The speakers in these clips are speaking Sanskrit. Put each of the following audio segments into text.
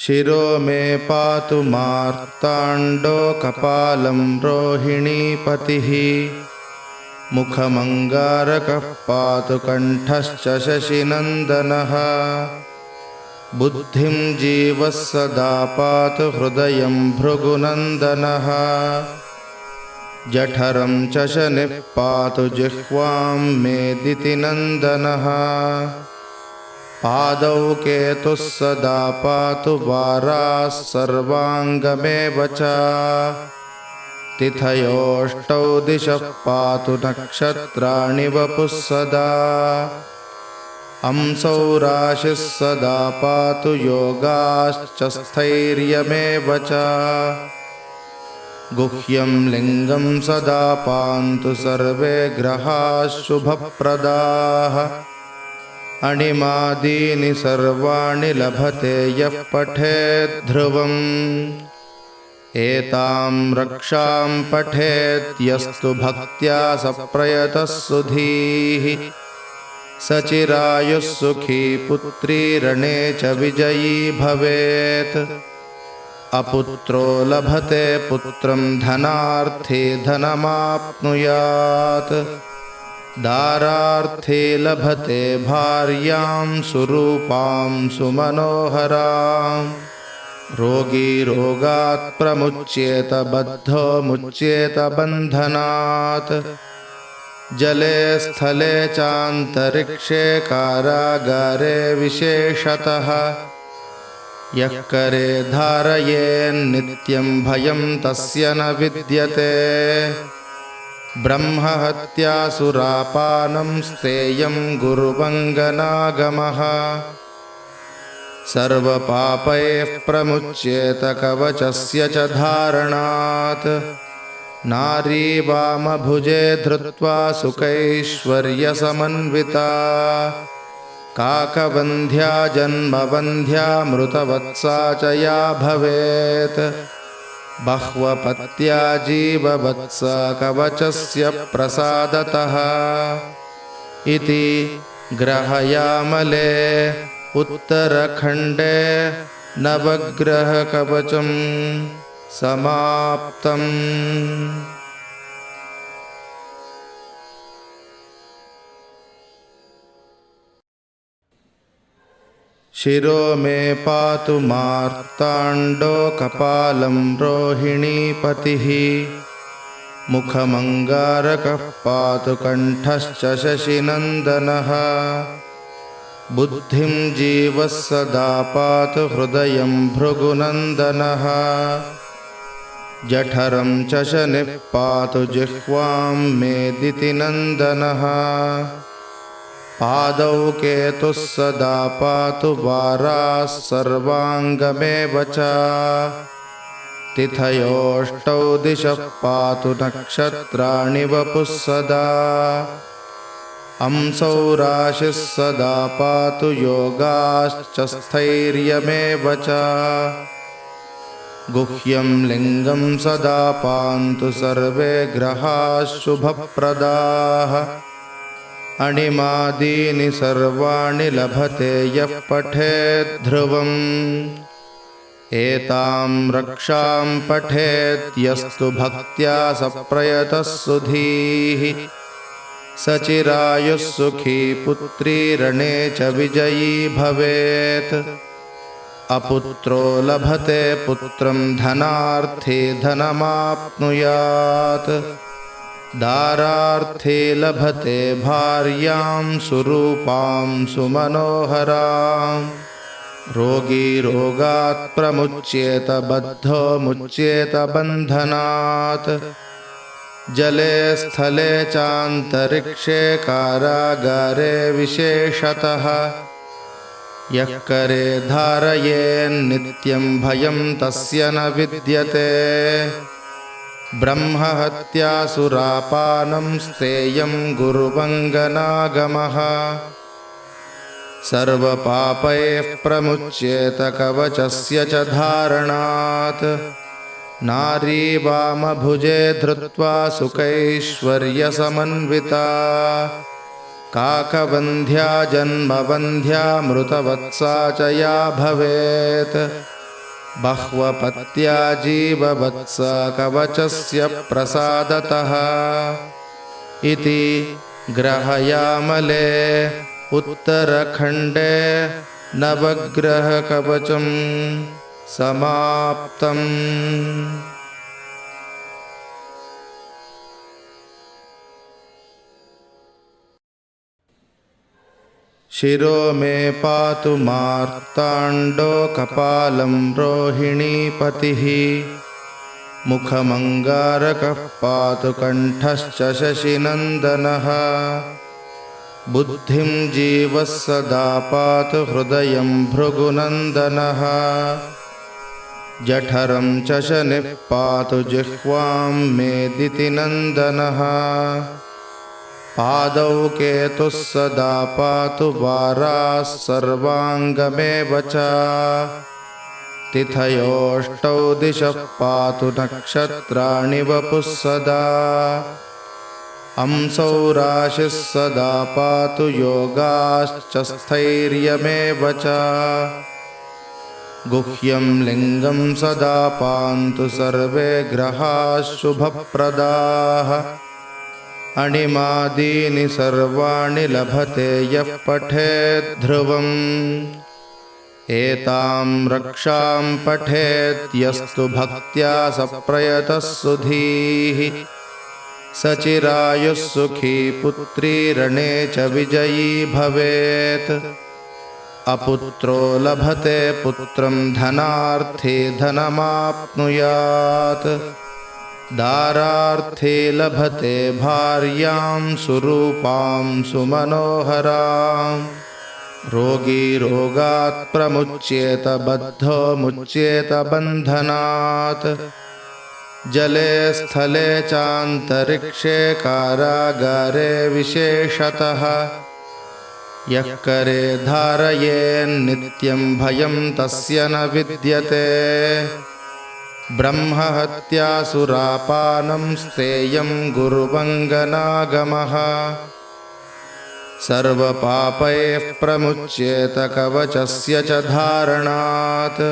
शिरो मे पातु मार्ताण्डो कपालं रोहिणीपतिः। मुखमङ्गारकः पातु कण्ठश्च शशिनन्दनः। बुद्धिं जीवः सदा पातु हृदयं भृगुनन्दनः। जठरं च शनिः पातु जिह्वां मेदितिनन्दनः। पादौ केतुः सदा पातु वाराः सर्वाङ्गमेव च। तिथयोष्टौ दिशः पातु नक्षत्राणि वपुः सदा। अंसौ राशिः सदा पातु योगाश्च स्थैर्यमेव च। गुह्यं लिङ्गं सदा पान्तु सर्वे ग्रहाः शुभप्रदाः। अणिमादीनि सर्वाणि लभते यः पठेत् ध्रुवम्। एतां रक्षां पठेत् यस्तु भक्त्या सप्रयतः सुधीः। सचिरायुः सुखी पुत्री रणे च विजयी भवेत्। अपुत्रो लभते पुत्रं धनार्थी धनमाप्नुयात्। दारार्थी लभते भार्यां सुरूपां सुमनोहराम्। रोगी रोगात् प्रमुच्येत बद्धो मुच्येत बन्धनात्। जले स्थले चान्तरिक्षे कारागारे विशेषतः। यः करे धारयेन्नित्यं भयं तस्य न विद्यते। ब्रह्महत्यासुरापानं स्तेयं गुरुवङ्गनागमः। सर्वपापैः प्रमुच्येत कवचस्य च धारणात्। नारी वामभुजे धृत्वा सुखैश्वर्यसमन्विता। काकवन्ध्या जन्मवन्ध्या मृतवत्सा च या भवेत्। बह्वपत्या जीववत्सा कवचस्य प्रसादतः। इति ग्रहयामले उत्तरखण्डे नवग्रहकवचं समाप्तम्। शिरो मे पातु मार्ताण्डो कपालं रोहिणीपतिः। मुखमङ्गारकः पातु कण्ठश्च शशिनन्दनः। बुद्धिं जीवः सदा पातु हृदयं भृगुनन्दनः। जठरं च शनिः पातु जिह्वां मेदितिनन्दनः। पादौ केतुः सदा पातु वाराः सर्वाङ्गमेव च। तिथयोष्टौ दिशः पातु नक्षत्राणि वपुः सदा। अंसौ राशिः सदा पातु योगाश्च स्थैर्यमेव च। गुह्यं लिङ्गं सदा पान्तु सर्वे ग्रहाः शुभप्रदाः। अणिमादीनि सर्वाणि लभते यः पठेत् ध्रुवम्। एतां रक्षां पठेत् यस्तु भक्त्या सप्रयतः सुधीः। सचिरायुः सुखी पुत्री रणे च विजयी भवेत्। अपुत्रो लभते पुत्रं धनार्थी धनमाप्नुयात्। दारार्थी लभते भार्यां सुरूपां सुमनोहराम्। रोगी रोगात् प्रमुच्येत बद्धो मुच्येत बन्धनात्। जले स्थले चान्तरिक्षे कारागारे विशेषतः। यः करे धारयेन्नित्यं भयं तस्य न विद्यते। ब्रह्महत्यासुरापानं स्तेयं गुरुवङ्गनागमः। सर्वपापैः प्रमुच्येत कवचस्य च धारणात्। नारी वामभुजे धृत्वा सुखैश्वर्यसमन्विता। काकवन्ध्या जन्मवन्ध्या मृतवत्सा च या भवेत्। बह्वपत्या जीववत्स कवचस्य प्रसादतः इति ग्रहयामले उत्तरखण्डे नवग्रहकवचं समाप्तम्। शिरो मे पातु मार्ताण्डो कपालं रोहिणीपतिः मुखमङ्गारकः पातु कण्ठश्च शशिनन्दनः बुद्धिं जीवः सदा पातु हृदयं भृगुनन्दनः जठरं च शनिः पातु जिह्वां मेदितिनन्दनः पादौ केतुः सदा पातु वाराः सर्वाङ्गमेव च तिथयोष्टौ दिशः पातु नक्षत्राणि वपुः सदा अंसौ राशिः सदा पातु योगाश्च स्थैर्यमेव च गुह्यं लिङ्गं सदा पान्तु सर्वे ग्रहाः शुभप्रदाः अणिमादीनि सर्वाणि लभते यः पठेत् ध्रुवम् एतां रक्षां पठेत् यस्तु भक्त्या सप्रयतः सुधीः स चिरायुः सुखी पुत्री रणे च विजयी भवेत् अपुत्रो लभते पुत्रं धनार्थी धनमाप्नुयात् दारार्थी लभते भार्यां सुरूपां सुमनोहरां रोगी रोगात् प्रमुच्येत बद्धो मुच्येत बन्धनात् जले स्थले चान्तरिक्षे कारागारे विशेषतः यः करे धारयेन्नित्यं भयं तस्य न विद्यते ब्रह्महत्यासुरापानं स्तेयं गुरुवङ्गनागमः सर्वपापैः प्रमुच्येत कवचस्य च धारणात्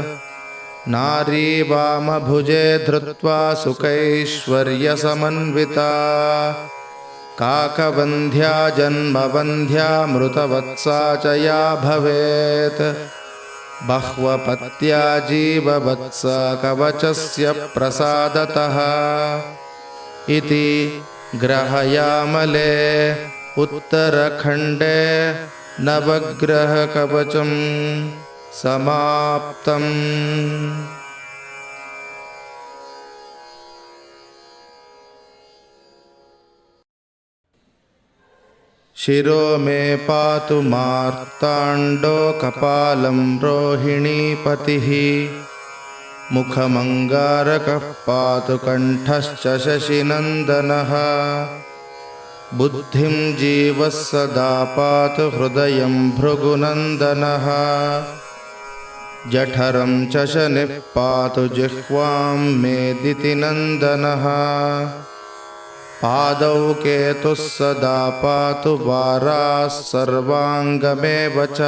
नारी वामभुजे धृत्वा सुखैश्वर्यसमन्विता काकवन्ध्या जन्मवन्ध्या मृतवत्सा च या भवेत् बह्वपत्या जीववत्स कवचस्य प्रसादतः इति ग्रहयामले उत्तरखण्डे नवग्रहकवचं समाप्तम्। शिरो मे पातु मार्ताण्डो कपालं रोहिणीपतिः मुखमङ्गारकः पातु कण्ठश्च शशिनन्दनः बुद्धिं जीवः सदा पातु हृदयं भृगुनन्दनः जठरं च शनिः पातु जिह्वां मेदितिनन्दनः पादौ केतुः सदा पातु वाराः सर्वाङ्गमेव च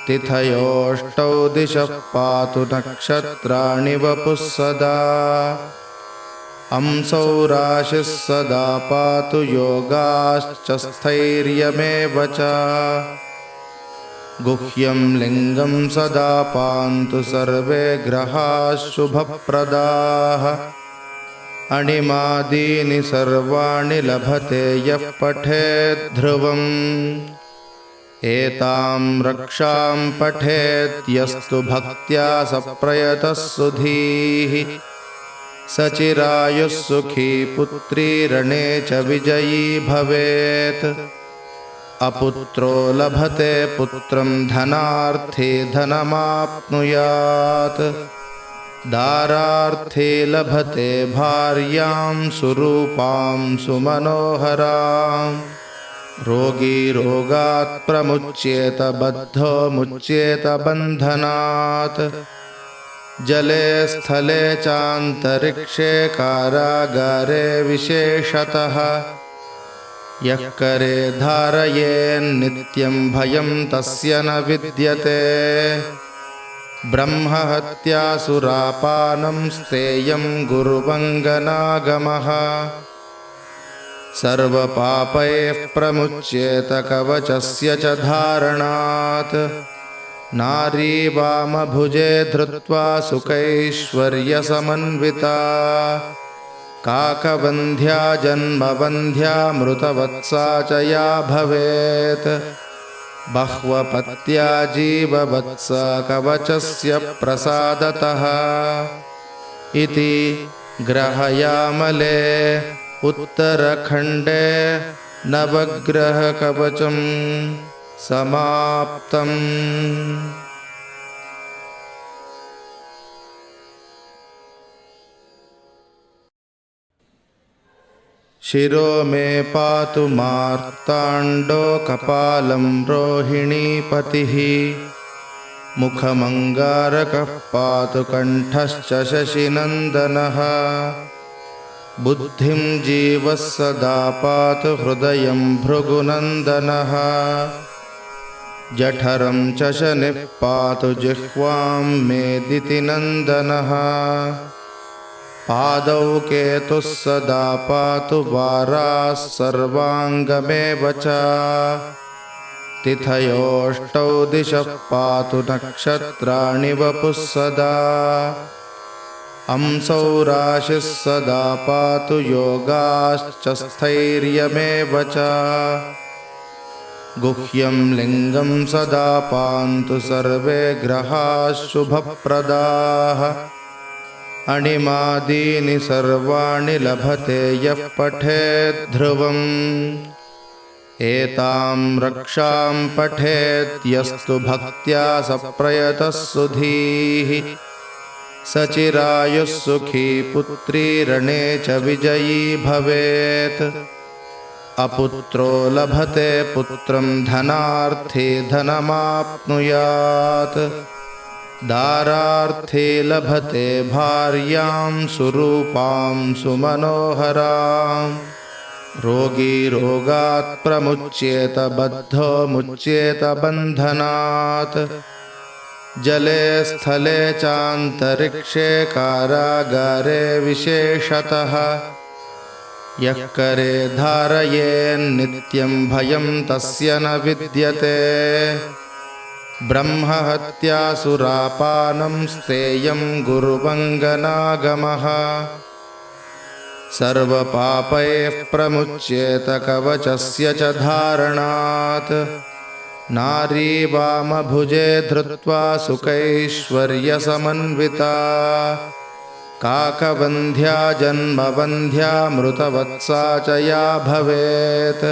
तिथयोष्टौ दिशः पातु नक्षत्राणि वपुः सदा अंसौ राशिः सदा पातु योगाश्च स्थैर्यमेव च गुह्यं लिङ्गं सदा पान्तु सर्वे ग्रहाः शुभप्रदाः अणिमादीनि सर्वाणि लभते यः पठेत् ध्रुवम् एतां रक्षां पठेत् यस्तु भक्त्या सप्रयतः सुधीः स चिरायुः सुखी पुत्री रणे च विजयी भवेत् अपुत्रो लभते पुत्रं धनार्थी धनमाप्नुयात् दारार्थी लभते भार्यां सुरूपां सुमनोहरां रोगी रोगात् प्रमुच्येत बद्धो मुच्येत बन्धनात् जले स्थले चान्तरिक्षे कारागारे विशेषतः यः करे धारयेन्नित्यं भयं तस्य न विद्यते ब्रह्महत्यासुरापानं स्तेयं गुरुवङ्गनागमः सर्वपापैः प्रमुच्येत कवचस्य च धारणात् नारी वामभुजे धृत्वा सुखैश्वर्यसमन्विता काकवन्ध्या जन्मवन्ध्या मृतवत्सा च या भवेत् बह्वपत्या जीववत्सा कवचस्य प्रसादतः इति ग्रहयामले उत्तरखण्डे नवग्रहकवचं समाप्तम्। शिरो मे पातु मार्ताण्डो कपालं रोहिणीपतिः मुखमङ्गारकः पातु कण्ठश्च शशिनन्दनः बुद्धिं जीवः सदा पातु हृदयं भृगुनन्दनः जठरं च शनिः पातु जिह्वां मेदितिनन्दनः पादौ केतुः सदा पातु वाराः सर्वाङ्गमेव च तिथयोष्टौ दिशः पातु नक्षत्राणि वपुः सदा अंसौ राशिः सदा पातु योगाश्च स्थैर्यमेव च गुह्यं लिङ्गं सदा पान्तु सर्वे ग्रहाः शुभप्रदाः अणिमादीनि सर्वाणि लभते यः पठेत् ध्रुवम् एतां रक्षां पठेत् यस्तु भक्त्या सप्रयतः सुधीः सचिरायुः सुखी पुत्री रणे च विजयी भवेत् अपुत्रो लभते पुत्रं धनार्थी धनमाप्नुयात् दारार्थी लभते भार्यां सुरूपां सुमनोहरां रोगी रोगात् प्रमुच्येत बद्धो मुच्येत बन्धनात् जले स्थले चान्तरिक्षे कारागारे विशेषतः यः करे धारयेन्नित्यं भयं तस्य न विद्यते ब्रह्महत्यासुरापानं स्तेयं गुरुवङ्गनागमः सर्वपापैः प्रमुच्येत कवचस्य च धारणात् नारी वामभुजे धृत्वा सुखैश्वर्यसमन्विता काकवन्ध्या जन्मवन्ध्या मृतवत्सा च या भवेत्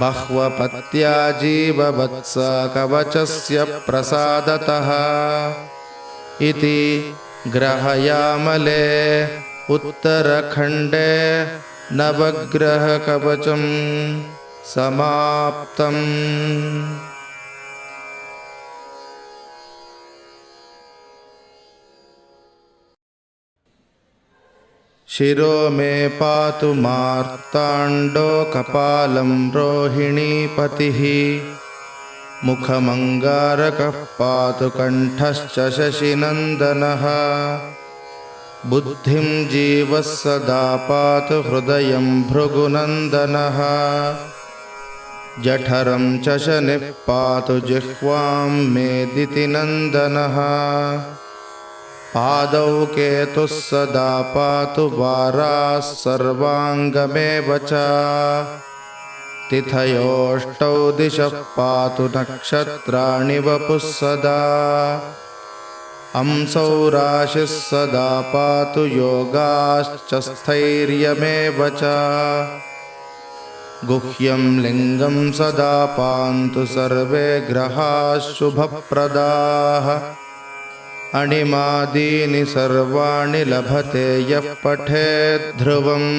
बह्वपत्या जीववत्सा कवचस्य प्रसादतः इति ग्रहयामले उत्तरखण्डे नवग्रहकवचं समाप्तम्। शिरो मे पातु मार्ताण्डो कपालं रोहिणीपतिः मुखमङ्गारकः पातु कण्ठश्च शशिनन्दनः बुद्धिं जीवः सदा पातु हृदयं भृगुनन्दनः जठरं च शनिः पातु जिह्वां मेदितिनन्दनः पादौ केतुः सदा पातु वाराः सर्वाङ्गमेव च तिथयोष्टौ दिशः पातु नक्षत्राणि वपुः सदा अंसौ राशिः सदा पातु योगाश्च स्थैर्यमेव च गुह्यं लिङ्गं सदा पान्तु सर्वे ग्रहाः शुभप्रदाः अणिमादीनि सर्वाणि लभते यः पठेत् ध्रुवम्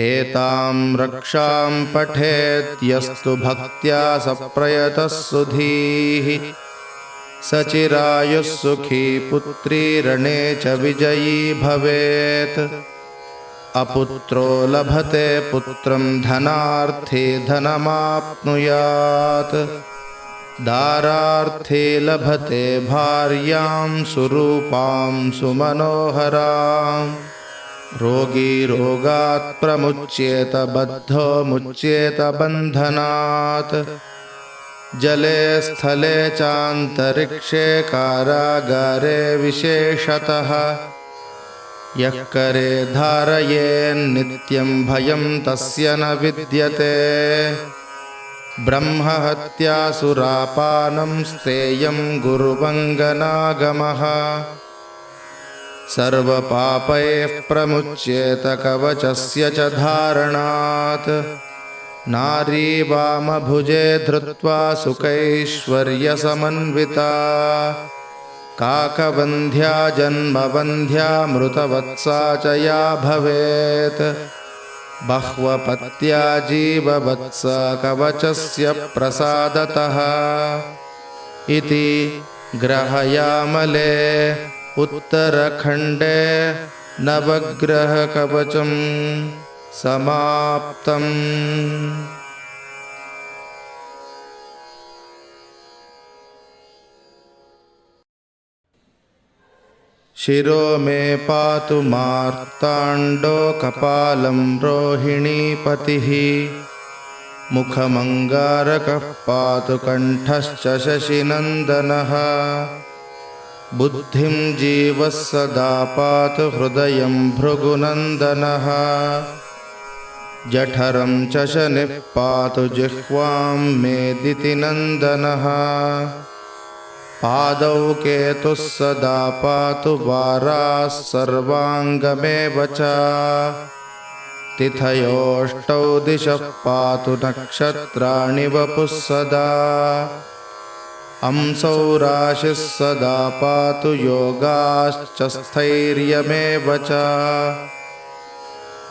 एतां रक्षां पठेत् यस्तु भक्त्या सप्रयतः सुधीः सचिरायुः सुखी पुत्री रणे च विजयी भवेत् अपुत्रो लभते पुत्रं धनार्थी धनमाप्नुयात् दारार्थे लभते भार्यां सुरूपां सुमनोहरां। रोगी रोगात् प्रमुच्येत बद्धो मुच्येत बन्धनात्। जले स्थले चान्तरिक्षे कारागारे विशेषतः। यः करे धारयेन्नित्यं भयं तस्य न विद्यते। ब्रह्महत्यासुरापानं स्तेयं गुरुवङ्गनागमः। सर्वपापैः प्रमुच्येत कवचस्य च धारणात्। नारी वामभुजे धृत्वा सुखैश्वर्यसमन्विता। काकवन्ध्या जन्मवन्ध्या मृतवत्सा च या भवेत्। बह्वपत्या जीववत्सा कवचस्य प्रसादतः। इति ग्रहयामले उत्तरखण्डे नवग्रहकवचं समाप्तम्। शिरो मे पातु मार्ताण्डो कपालं रोहिणीपतिः। मुखमङ्गारकः पातु कण्ठश्च शशिनन्दनः। बुद्धिं जीवः सदा पातु हृदयं भृगुनन्दनः। जठरं च शनिः पातु जिह्वां मेदितिनन्दनः। पादौ केतुः सदा पातु वाराः सर्वाङ्गमेव च। तिथयोष्टौ दिशः पातु नक्षत्राणि वपुः सदा। अंसौ राशिः सदा पातु योगाश्च स्थैर्यमेव च।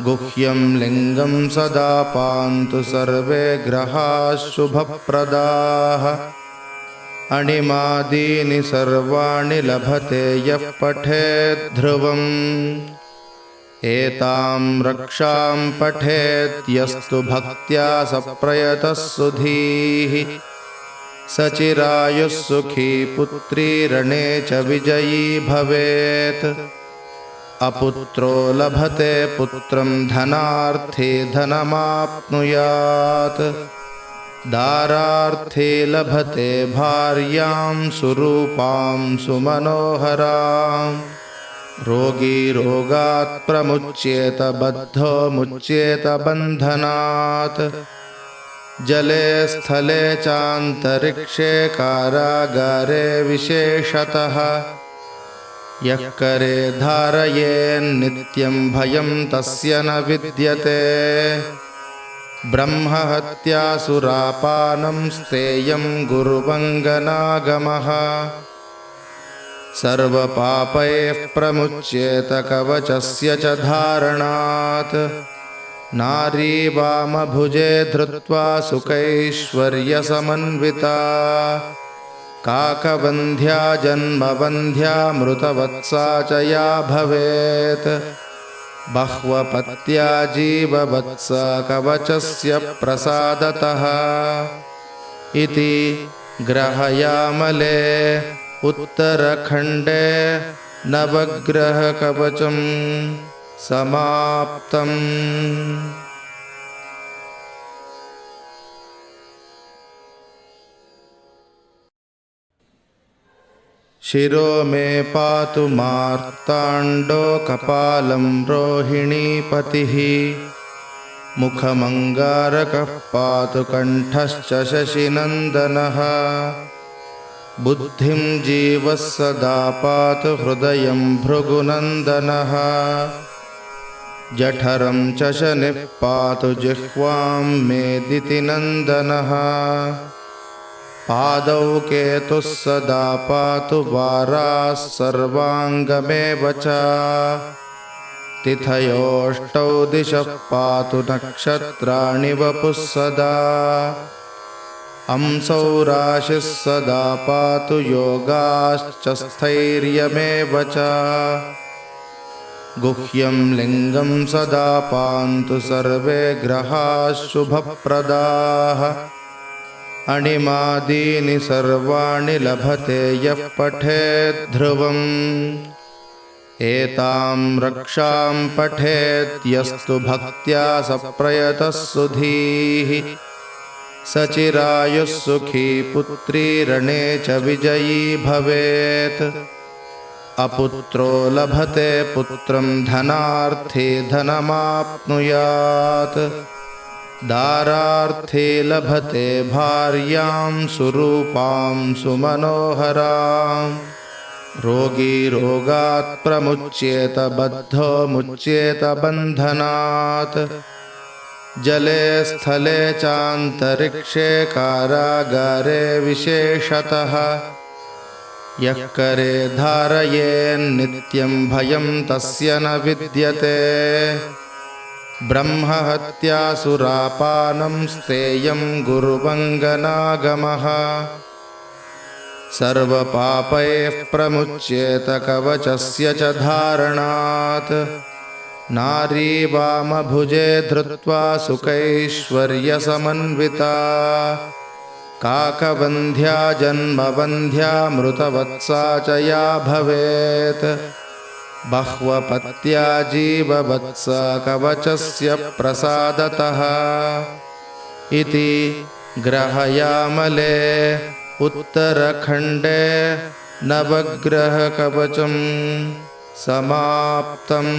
गुह्यं लिङ्गं सदा पान्तु सर्वे ग्रहाः शुभप्रदाः। अणिमादीनि सर्वाणि लभते यः पठेत् ध्रुवम्। एतां रक्षां पठेत् यस्तु भक्त्या सप्रयतः सुधीः। सचिरायुः सुखी पुत्री रणे च विजयी भवेत्। अपुत्रो लभते पुत्रं धनार्थी धनमाप्नुयात्। दारार्थे लभते भार्यां सुरूपां सुमनोहरां। रोगी रोगात् प्रमुच्येत बद्धो मुच्येत बन्धनात्। जले स्थले चान्तरिक्षे कारागारे विशेषतः। यः करे धारयेन्नित्यं भयं तस्य न विद्यते। ब्रह्महत्यासुरापानं स्तेयं गुरुवङ्गनागमः। सर्वपापैः प्रमुच्येत कवचस्य च धारणात्। नारी वामभुजे धृत्वा सुखैश्वर्यसमन्विता। काकवन्ध्या जन्मवन्ध्या मृतवत्सा च या भवेत्। बह्वपत्या जीववत्सा कवचस्य प्रसादतः। इति ग्रहयामले उत्तरखण्डे नवग्रहकवचं समाप्तम्। शिरो मे पातु मार्ताण्डो कपालं रोहिणीपतिः। मुखमङ्गारकः पातु कण्ठश्च शशिनन्दनः। बुद्धिं जीवः सदा पातु हृदयं भृगुनन्दनः। जठरं च शनिः पातु जिह्वां मेदितिनन्दनः। पादौ केतुः सदा पातु वाराः सर्वाङ्गमेव च। तिथयोष्टौ दिशः पातु नक्षत्राणि वपुः सदा। अंसौ राशिः सदा पातु योगाश्च स्थैर्यमेव च। गुह्यं लिङ्गं सदा पान्तु सर्वे ग्रहाः शुभप्रदाः। अणिमादीनि सर्वाणि लभते यः पठेत् ध्रुवम् एतां रक्षां पठेत् यस्तु भक्त्या सप्रयतः सुधीः स चिरायुः सुखी पुत्री रणे च विजयी भवेत् अपुत्रो लभते पुत्रं धनार्थी धनमाप्नुयात् दारार्थी लभते भार्यां सुरूपां सुमनोहराम् रोगी रोगात् प्रमुच्येत बद्धो मुच्येत बन्धनात् जले स्थले चान्तरिक्षे कारागारे विशेषतः यः करे धारयेन्नित्यं भयं तस्य न विद्यते ब्रह्महत्यासुरापानं स्तेयं गुरुवङ्गनागमः सर्वपापैः प्रमुच्येत कवचस्य च धारणात् नारी वामभुजे धृत्वा सुखैश्वर्यसमन्विता काकवन्ध्या जन्मवन्ध्या मृतवत्सा च या भवेत् बह्वपत्या जीववत्सा कवचस्य प्रसादतः इति ग्रहयामले उत्तरखण्डे नवग्रहकवचं समाप्तम्।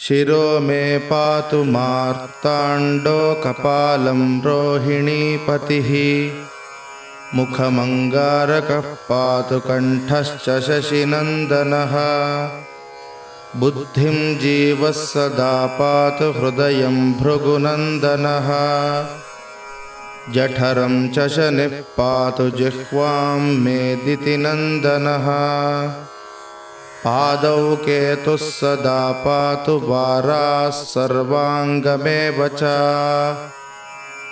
शिरो मे पातु मार्ताण्डो कपालं रोहिणीपतिः मुखमङ्गारकः पातु कण्ठश्च शशिनन्दनः बुद्धिं जीवः सदा पातु हृदयं भृगुनन्दनः जठरं च शनिः पातु जिह्वां मेदितिनन्दनः पादौ केतुः सदा पातु वाराः सर्वाङ्गमेव च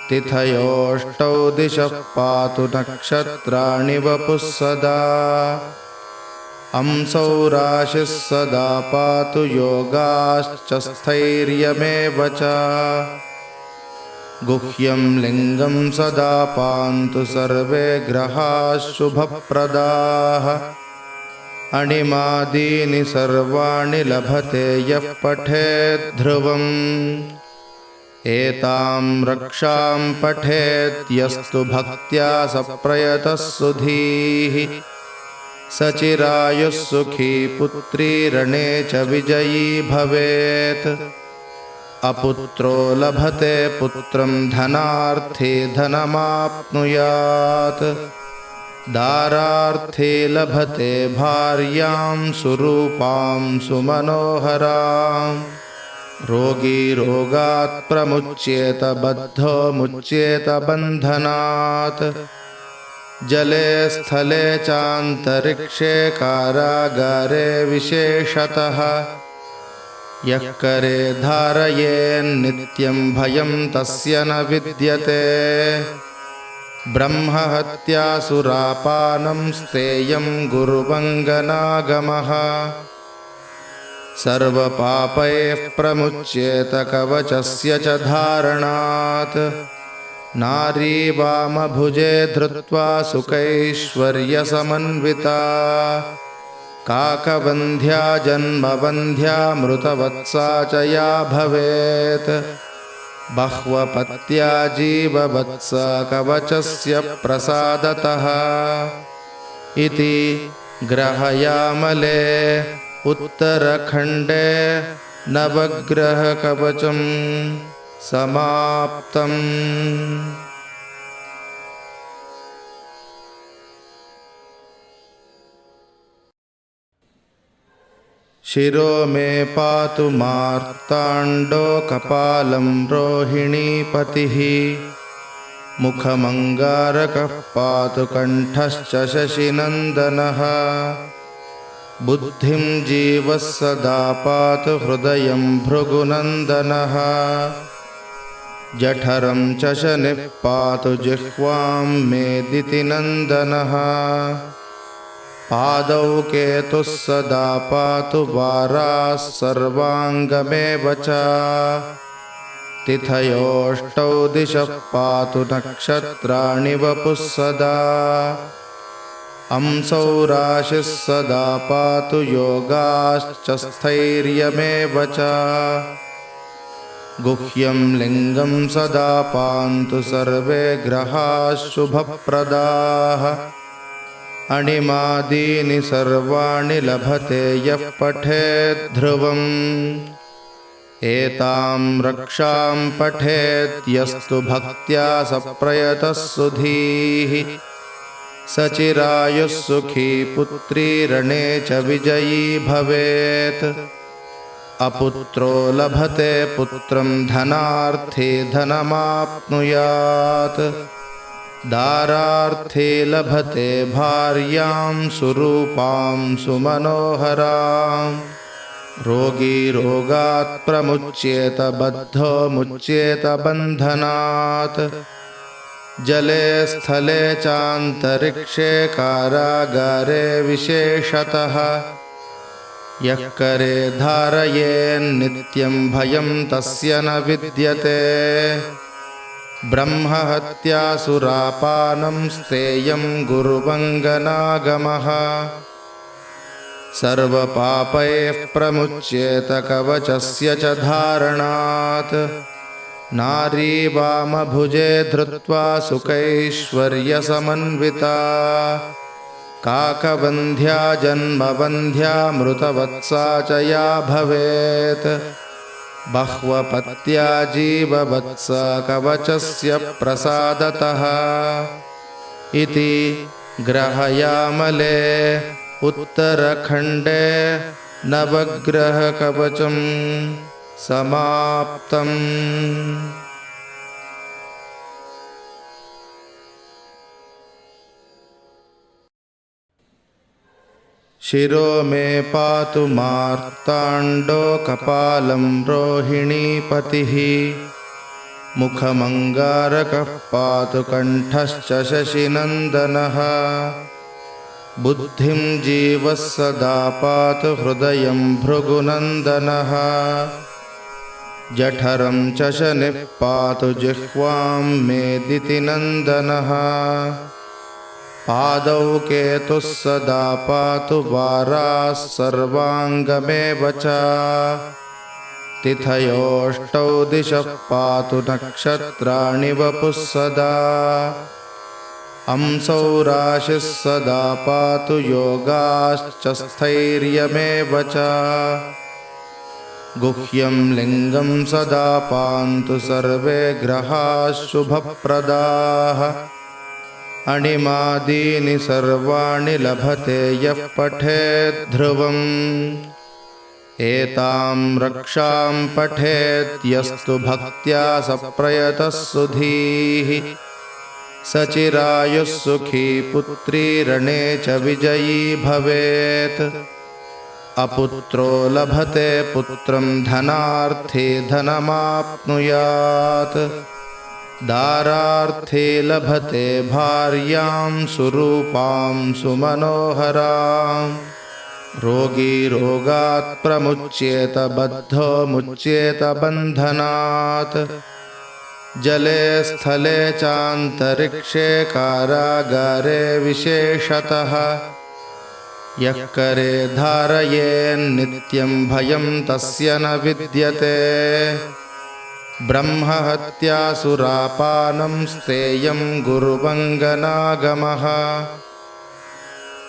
तिथयोष्टौ दिशः पातु नक्षत्राणि वपुः सदा अंसौ राशिः सदा पातु योगाश्च स्थैर्यमेव च गुह्यं लिङ्गं सदा पान्तु सर्वे ग्रहाः शुभप्रदाः अणिमादीनि सर्वाणि लभते यः पठेत् ध्रुवम् एतां रक्षां पठेत् यस्तु भक्त्या सप्रयतः सुधीः स चिरायुः सुखी पुत्री रणे च विजयी भवेत् अपुत्रो लभते पुत्रं धनार्थी धनमाप्नुयात् दारार्थी लभते भार्यां सुरूपां सुमनोहराम् रोगी रोगात् प्रमुच्येत बद्धो मुच्येत बन्धनात् जले स्थले चान्तरिक्षे कारागारे विशेषतः यः करे धारयेन्नित्यं भयं तस्य न विद्यते ब्रह्महत्यासुरापानं स्तेयं गुरुवङ्गनागमः सर्वपापैः प्रमुच्येत कवचस्य च धारणात् नारी वामभुजे धृत्वा सुखैश्वर्यसमन्विता काकवन्ध्या जन्मवन्ध्या मृतवत्सा च या भवेत् बह्वपत्या जीववत्सा कवचस्य प्रसादतः इति ग्रहयामले उत्तरखण्डे नवग्रहकवचं समाप्तम्। शिरो मे पातु मार्ताण्डो कपालं रोहिणीपतिः मुखमङ्गारकः पातु कण्ठश्च शशिनन्दनः बुद्धिं जीवः सदा पातु हृदयं भृगुनन्दनः जठरं च शनिः पातु जिह्वां मेदितिनन्दनः पादौ केतुः सदा पातु वाराः सर्वाङ्गमेव च तिथयोष्टौ दिशः पातु नक्षत्राणि वपुः सदा अंसौ राशिः सदा पातु योगाश्च स्थैर्यमेव च गुह्यं लिङ्गं सदा पान्तु सर्वे ग्रहाः शुभप्रदाः अणिमादीनि सर्वाणि लभते यः पठेत् ध्रुवम् एतां रक्षां पठेत् यस्तु भक्त्या सप्रयतः सुधीः सचिरायुः सुखी पुत्री रणे च विजयी भवेत् अपुत्रो लभते पुत्रं धनार्थी धनमाप्नुयात् दारार्थी लभते भार्यां सुरूपां सुमनोहरां रोगी रोगात् प्रमुच्येत बद्धो मुच्येत बन्धनात् जले स्थले चान्तरिक्षे कारागारे विशेषतः यः करे धारयेन्नित्यं भयं तस्य न विद्यते ब्रह्महत्यासुरापानं स्तेयं गुरुवङ्गनागमः सर्वपापैः प्रमुच्येत कवचस्य च धारणात् नारी वामभुजे धृत्वा सुखैश्वर्यसमन्विता काकवन्ध्या जन्मवन्ध्या मृतवत्सा च या भवेत् बह्वपत्या जीववत्सा कवचस्य प्रसादतः इति ग्रहयामले उत्तरखण्डे नवग्रहकवचं समाप्तम्। शिरो मे पातु मार्ताण्डो कपालं रोहिणीपतिः मुखमङ्गारकः पातु कण्ठश्च शशिनन्दनः बुद्धिं जीवः सदा पातु हृदयं भृगुनन्दनः जठरं च शनिः पातु जिह्वां मेदितिनन्दनः पादौ केतुः सदा पातु वाराः सर्वाङ्गमेव च तिथयोष्टौ दिशः पातु नक्षत्राणि वपुः सदा अंसौ राशिः सदा पातु योगाश्च स्थैर्यमेव च गुह्यं लिङ्गं सदा पान्तु सर्वे ग्रहाः शुभप्रदाः अणिमादीनि सर्वाणि लभते यः पठेत् ध्रुवम् एतां रक्षां पठेत् यस्तु भक्त्या सप्रयतः सुधीः सचिरायुः सुखी पुत्री रणे च विजयी भवेत् अपुत्रो लभते पुत्रं धनार्थी धनमाप्नुयात् दारार्थी लभते भार्यां सुरूपां सुमनोहरां रोगी रोगात् प्रमुच्येत बद्धो मुच्येत बन्धनात् जले स्थले चान्तरिक्षे कारागारे विशेषतः यः करे धारयेन्नित्यं भयं तस्य न विद्यते ब्रह्महत्यासुरापानं स्तेयं गुरुवङ्गनागमः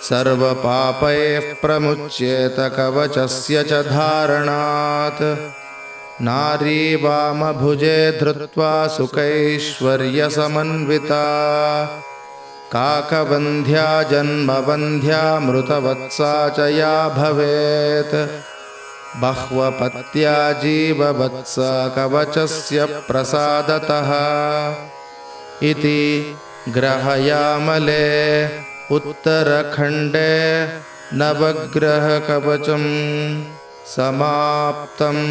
सर्वपापैः प्रमुच्येत कवचस्य च धारणात् नारी वामभुजे धृत्वा सुखैश्वर्यसमन्विता काकवन्ध्या जन्मवन्ध्या मृतवत्सा च या भवेत् बह्वपत्या जीववत्सा कवचस्य प्रसादतः इति ग्रहयामले उत्तरखण्डे नवग्रहकवचं समाप्तम्।